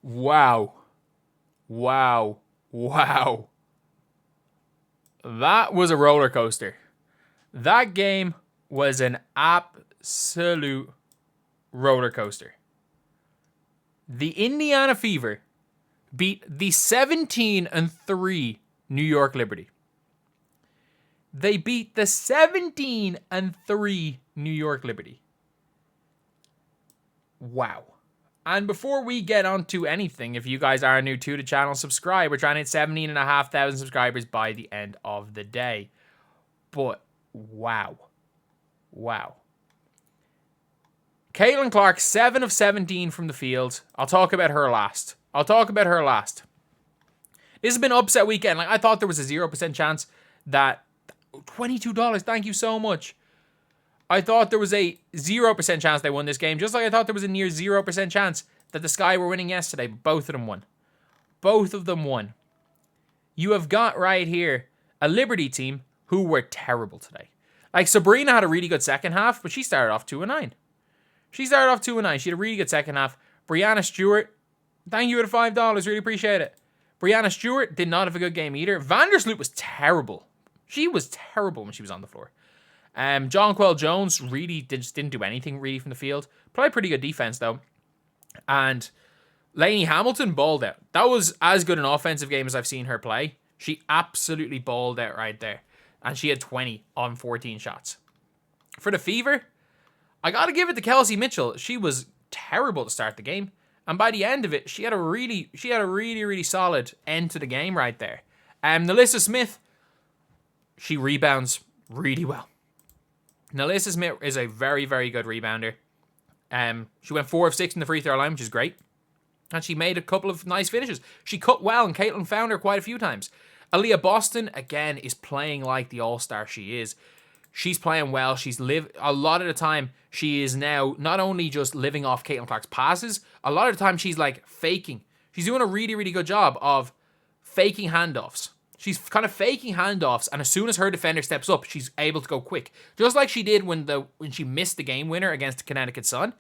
Wow. Wow. Wow. That was a roller coaster. That game was an absolute roller coaster. The Indiana Fever beat the 17-3 New York Liberty. They beat the 17-3 New York Liberty. Wow. And before we get on to anything, if you guys are new to the channel, subscribe. We're trying to hit 17,500 subscribers by the end of the day. But wow. Wow. Caitlin Clark, 7 of 17 from the field. I'll talk about her last. This has been upset weekend. Like, I thought there was a 0% chance that... $22, thank you so much. I thought there was a 0% chance they won this game, just like I thought there was a near 0% chance that the Sky were winning yesterday. Both of them won. Both of them won. You have got right here a Liberty team who were terrible today. Like, Breanna had a really good second half, but she started off 2-9. She had a really good second half. Breanna Steward, thank you for the $5. Really appreciate it. Breanna Steward did not have a good game either. Vandersloot was terrible. She was terrible when she was on the floor. Jonquel Jones really didn't do anything really from the field. Played pretty good defense though. And Lainey Hamilton balled out. That was as good an offensive game as I've seen her play. She absolutely balled out right there. And she had 20 on 14 shots. For the Fever, I got to give it to Kelsey Mitchell. She was terrible to start the game. And by the end of it, she had a really, really solid end to the game right there. Nalissa Smith, she rebounds really well. Nalissa Smith is a very, very good rebounder. She went 4 of 6 in the free throw line, which is great. And she made a couple of nice finishes. She cut well, and Caitlin found her quite a few times. Aaliyah Boston, again, is playing like the all-star she is. She's playing well. A lot of the time, she is now not only just living off Caitlin Clark's passes, a lot of the time she's like faking. She's doing a really, really good job of faking handoffs. She's kind of faking handoffs, and as soon as her defender steps up, she's able to go quick. Just like she did when she missed the game winner against the Connecticut Sun,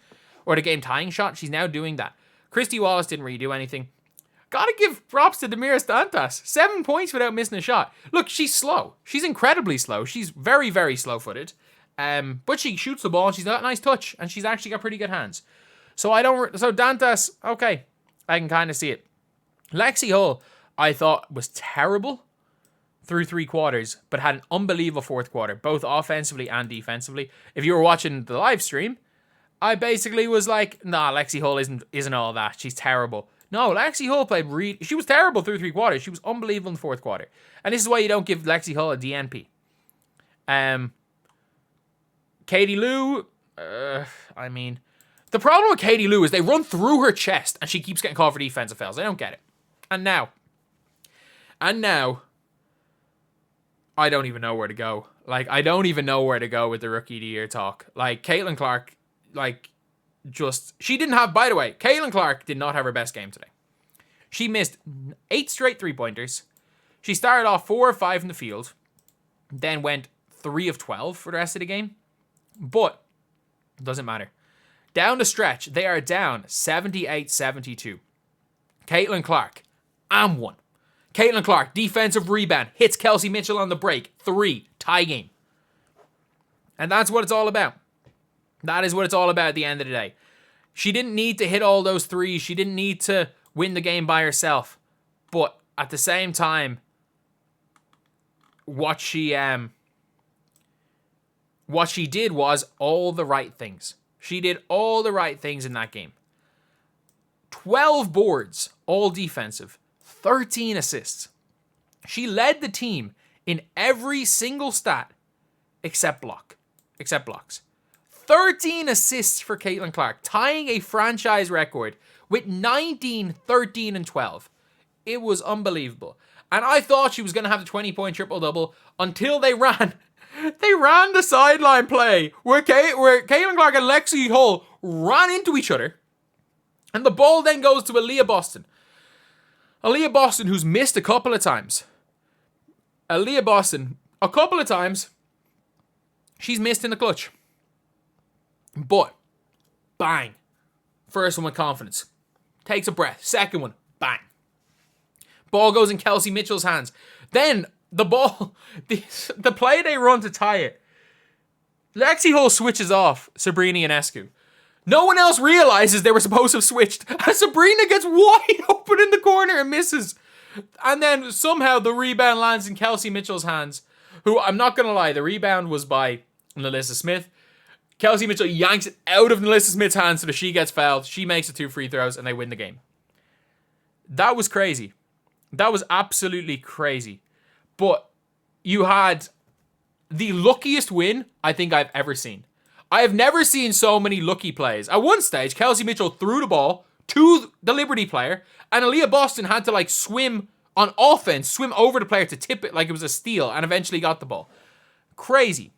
or the game tying shot, she's now doing that. Christy Wallace didn't really do anything. Gotta give props to Damiris Dantas. 7 points without missing a shot. Look, she's slow. She's incredibly slow. She's very, very slow-footed. But she shoots the ball, and she's got a nice touch, and she's actually got pretty good hands. So Dantas, okay, I can kind of see it. Lexi Hull, I thought, was terrible through 3 quarters, but had an unbelievable fourth quarter, both offensively and defensively. If you were watching the live stream, I basically was like, nah, Lexi Hull isn't all that. She's terrible. No, Lexi Hull she was terrible through 3 quarters. She was unbelievable in the fourth quarter. And this is why you don't give Lexi Hull a DNP. Katie Lou, the problem with Katie Lou is they run through her chest and she keeps getting called for defensive fouls. I don't get it. And now, I don't even know where to go. Like, I don't even know where to go with the Rookie of the Year talk. Like, Caitlin Clark, Caitlin Clark did not have her best game today. She missed 8 straight 3-pointers. She started off 4 of 5 in the field, then went 3 of 12 for the rest of the game. But, it doesn't matter. Down the stretch, they are down 78-72. Caitlin Clark, and 1. Caitlin Clark, defensive rebound, hits Kelsey Mitchell on the break. 3, tie game. And that's what it's all about. That is what it's all about at the end of the day. She didn't need to hit all those threes. She didn't need to win the game by herself. But at the same time, what she did was all the right things. She did all the right things in that game. 12 boards, all defensive. 13 assists. She led the team in every single stat except blocks. 13 assists for Caitlin Clark, tying a franchise record with 19, 13, and 12. It was unbelievable. And I thought she was going to have the 20-point triple-double until they ran the sideline play where Caitlin Clark and Lexi Hull ran into each other. And the ball then goes to Aaliyah Boston. Aaliyah Boston, who's missed a couple of times. She's missed in the clutch. But, bang. First one with confidence. takes a breath. Second one, bang. Ball goes in Kelsey Mitchell's hands. Then the ball, the play they run to tie it, Lexi Hull switches off Sabrina Ionescu. No one else realizes they were supposed to have switched. And Sabrina gets wide open in the corner and misses. And then somehow the rebound lands in Kelsey Mitchell's hands, who, I'm not going to lie, the rebound was by Nalissa Smith. Kelsey Mitchell yanks it out of Nalissa Smith's hands so that she gets fouled. She makes the 2 free throws and they win the game. That was crazy. That was absolutely crazy. But you had the luckiest win I think I've ever seen. I have never seen so many lucky plays. At one stage, Kelsey Mitchell threw the ball to the Liberty player, and Aaliyah Boston had to swim on offense, swim over the player to tip it like it was a steal, and eventually got the ball. Crazy.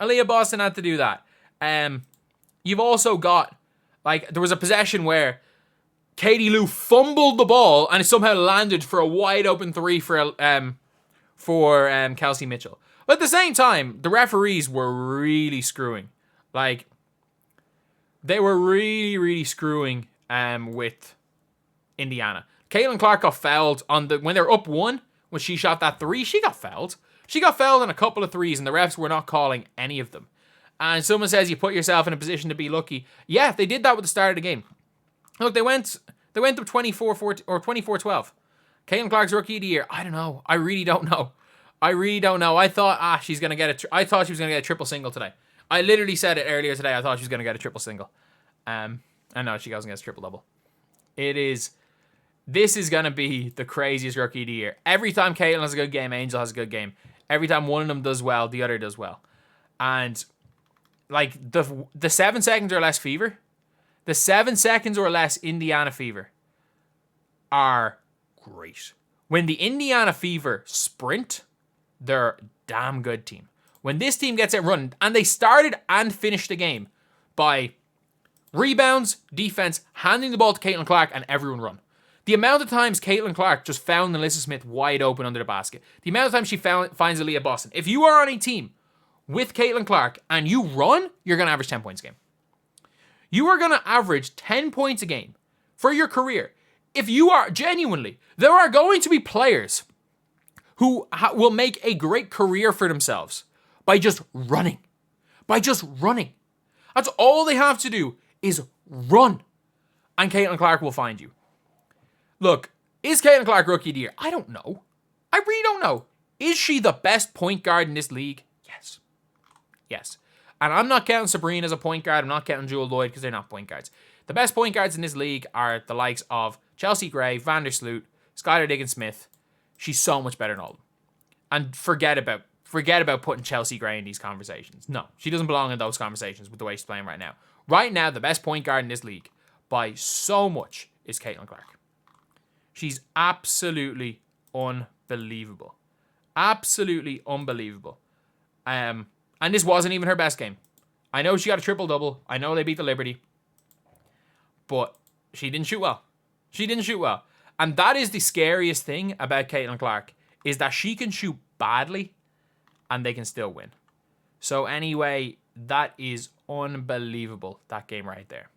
Aaliyah Boston had to do that. You've also got, there was a possession where Katie Lou fumbled the ball, and it somehow landed for a wide open 3 for Kelsey Mitchell. But at the same time, the referees were really screwing. They were really, really screwing with Indiana. Caitlin Clark got fouled when they were up 1, when she shot that 3, she got fouled. She got fouled on a couple of 3s, and the refs were not calling any of them. And someone says you put yourself in a position to be lucky. Yeah, they did that with the start of the game. Look, they went up 24-14 or 24-12. Caitlin Clark's rookie of the year. I don't know. I really don't know. I thought she's gonna get I thought she was gonna get a triple single today. I literally said it earlier today. I thought she was gonna get a triple single. I know she goes and gets triple double. This is gonna be the craziest rookie of the year. Every time Caitlin has a good game, Angel has a good game. Every time one of them does well, the other does well. And the 7 seconds or less fever, the 7 seconds or less Indiana fever are great. When the Indiana Fever sprint, they're a damn good team. When this team gets it running, and they started and finished the game by rebounds, defense, handing the ball to Caitlin Clark, and everyone run. The amount of times Caitlin Clark just found Nalissa Smith wide open under the basket. The amount of times she finds Aaliyah Boston. If you are on a team with Caitlin Clark and you run, you're going to average 10 points a game. You are going to average 10 points a game for your career. If you are genuinely, there are going to be players who will make a great career for themselves by just running. That's all they have to do is run. And Caitlin Clark will find you. Look, is Caitlin Clark rookie of the year? I don't know. I really don't know. Is she the best point guard in this league? Yes. And I'm not counting Sabrina as a point guard. I'm not counting Jewel Lloyd because they're not point guards. The best point guards in this league are the likes of Chelsea Gray, Vandersloot, Skylar Diggins-Smith. She's so much better than all of them. And forget about putting Chelsea Gray in these conversations. No, she doesn't belong in those conversations with the way she's playing right now. Right now, the best point guard in this league by so much is Caitlin Clark. She's absolutely unbelievable. Absolutely unbelievable. And this wasn't even her best game. I know she got a triple-double. I know they beat the Liberty. But she didn't shoot well. And that is the scariest thing about Caitlin Clark, is that she can shoot badly and they can still win. So anyway, that is unbelievable, that game right there.